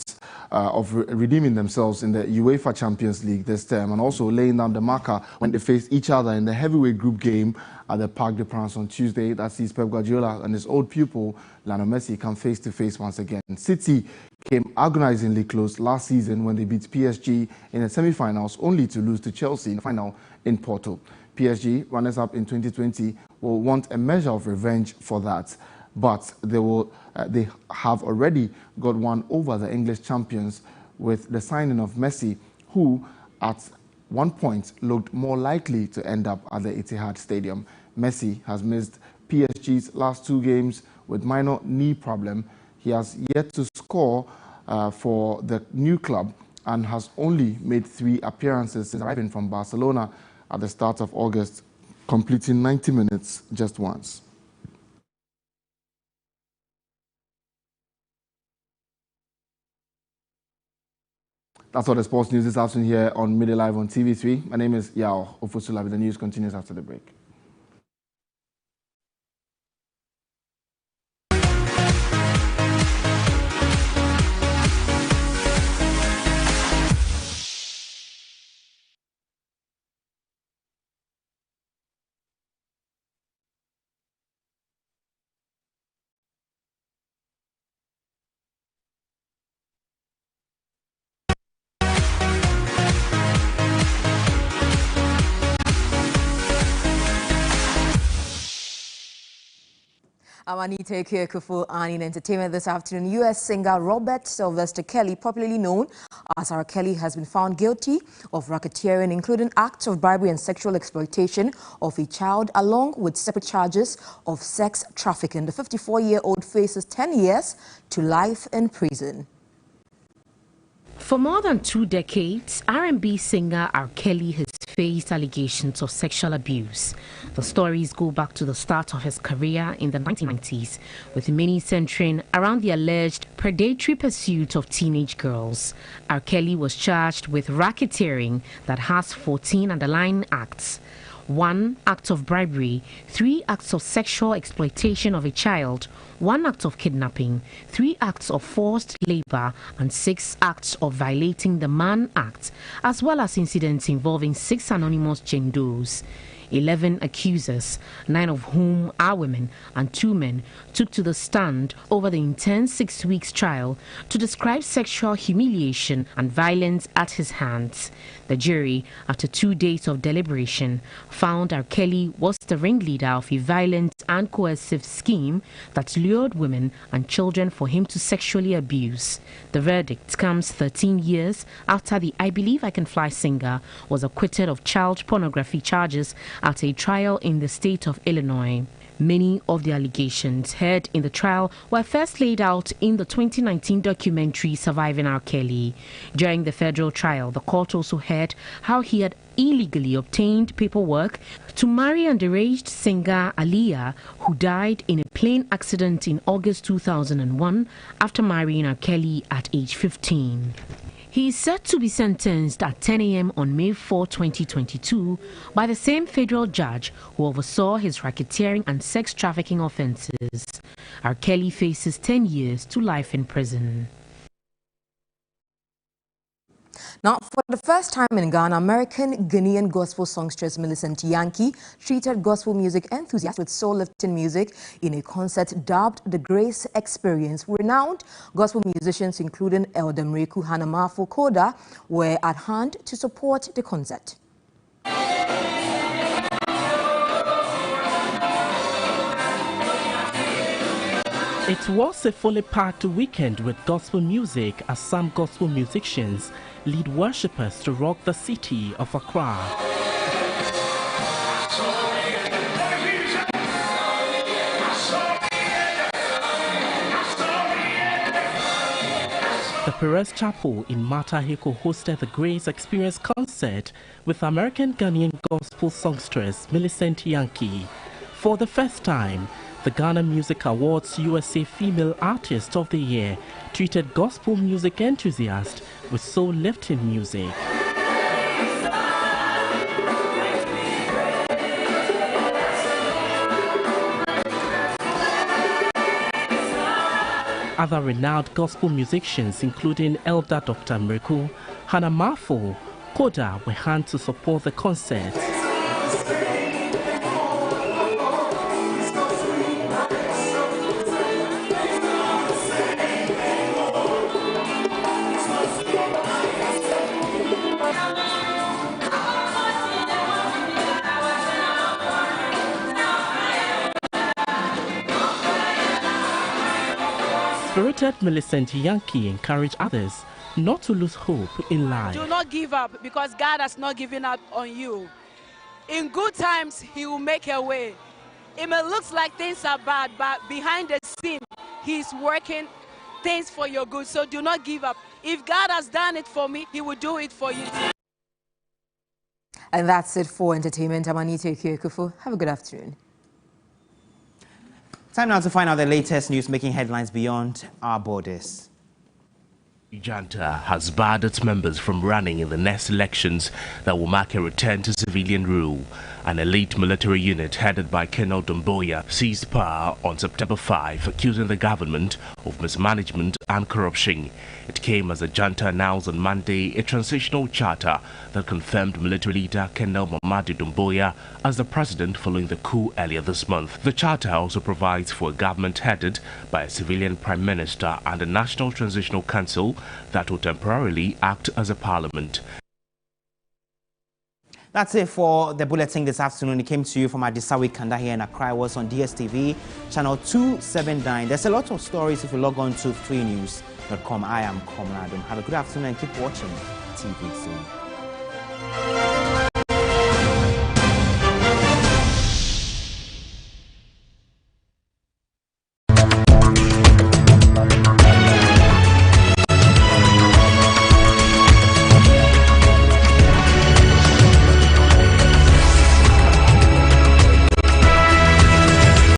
of redeeming themselves in the UEFA Champions League this term, and also laying down the marker when they face each other in the heavyweight group game at the Parc des Princes on Tuesday. That sees Pep Guardiola and his old pupil Lionel Messi come face to face once again. City came agonizingly close last season when they beat PSG in the semi-finals, only to lose to Chelsea in the final in Porto. PSG, runners-up in 2020, will want a measure of revenge for that, but they have already got one over the English champions with the signing of Messi, who at one point looked more likely to end up at the Etihad Stadium. Messi has missed PSG's last 2 games with minor knee problem. He has yet to score for the new club and has only made 3 appearances since arriving from Barcelona at the start of August, completing 90 minutes just once. That's all the sports news this afternoon here on Midday Live on TV3. My name is Yao Ofusulabi. The news continues after the break. Amanite Kiyekufu and in entertainment this afternoon, U.S. singer Robert Sylvester Kelly, popularly known as R. Kelly, has been found guilty of racketeering, including acts of bribery and sexual exploitation of a child, along with separate charges of sex trafficking. The 54-year-old faces 10 years to life in prison. For more than 2 decades, R&B singer R. Kelly has faced allegations of sexual abuse. The stories go back to the start of his career in the 1990s, with many centering around the alleged predatory pursuit of teenage girls. R. Kelly was charged with racketeering that has 14 underlying acts. 1 act of bribery, 3 acts of sexual exploitation of a child, 1 act of kidnapping, 3 acts of forced labor, and 6 acts of violating the Mann Act, as well as incidents involving 6 anonymous gendos. 11 accusers, 9 of whom are women and 2 men, took to the stand over the intense 6 weeks trial to describe sexual humiliation and violence at his hands. The jury, after 2 days of deliberation, found R. Kelly was the ringleader of a violent and coercive scheme that lured women and children for him to sexually abuse. The verdict comes 13 years after the I Believe I Can Fly singer was acquitted of child pornography charges at a trial in the state of Illinois. Many of the allegations heard in the trial were first laid out in the 2019 documentary Surviving R. Kelly. During the federal trial, the court also heard how he had illegally obtained paperwork to marry underage singer Aaliyah, who died in a plane accident in August 2001 after marrying R. Kelly at age 15. He is set to be sentenced at 10 a.m. on May 4, 2022 by the same federal judge who oversaw his racketeering and sex trafficking offenses. R. Kelly faces 10 years to life in prison. Now, for the first time in Ghana, American Ghanaian gospel songstress Millicent Yankee treated gospel music enthusiasts with soul-lifting music in a concert dubbed The Grace Experience. Renowned gospel musicians, including Elder Mreku Hanamafo Koda, were at hand to support the concert. It was a fully packed weekend with gospel music as some gospel musicians lead worshippers to rock the city of Accra. The Perez Chapel in Mataheko hosted the Grace Experience concert with American Ghanaian gospel songstress Millicent Yankee. For the first time, the Ghana Music Awards USA Female Artist of the Year treated gospel music enthusiasts with soul-lifting music. Other renowned gospel musicians, including Elder Dr. Mreku Hanamafo Koda, were hand to support the concert. Spirited Millicent Yankee encouraged others not to lose hope in life. Do not give up, because God has not given up on you. In good times, He will make a way. It may look like things are bad, but behind the scene, He's working things for your good. So do not give up. If God has done it for me, He will do it for you too. And that's it for entertainment. I'm Anita Kiyekufu. Have a good afternoon. Time now to find out the latest news making headlines beyond our borders. Junta has barred its members from running in the next elections that will mark a return to civilian rule. An elite military unit headed by Colonel Domboya seized power on September 5, accusing the government of mismanagement and corruption. It came as the junta announced on Monday a transitional charter that confirmed military leader Colonel Mamadi Domboya as the president following the coup earlier this month. The charter also provides for a government headed by a civilian prime minister and a national transitional council that will temporarily act as a parliament. That's it for the bulletin this afternoon. It came to you from Adisawi Kanda here in Accra. It was on DSTV, channel 279. There's a lot of stories if you log on to freenews.com. I am Komladum. Have a good afternoon and keep watching TV soon.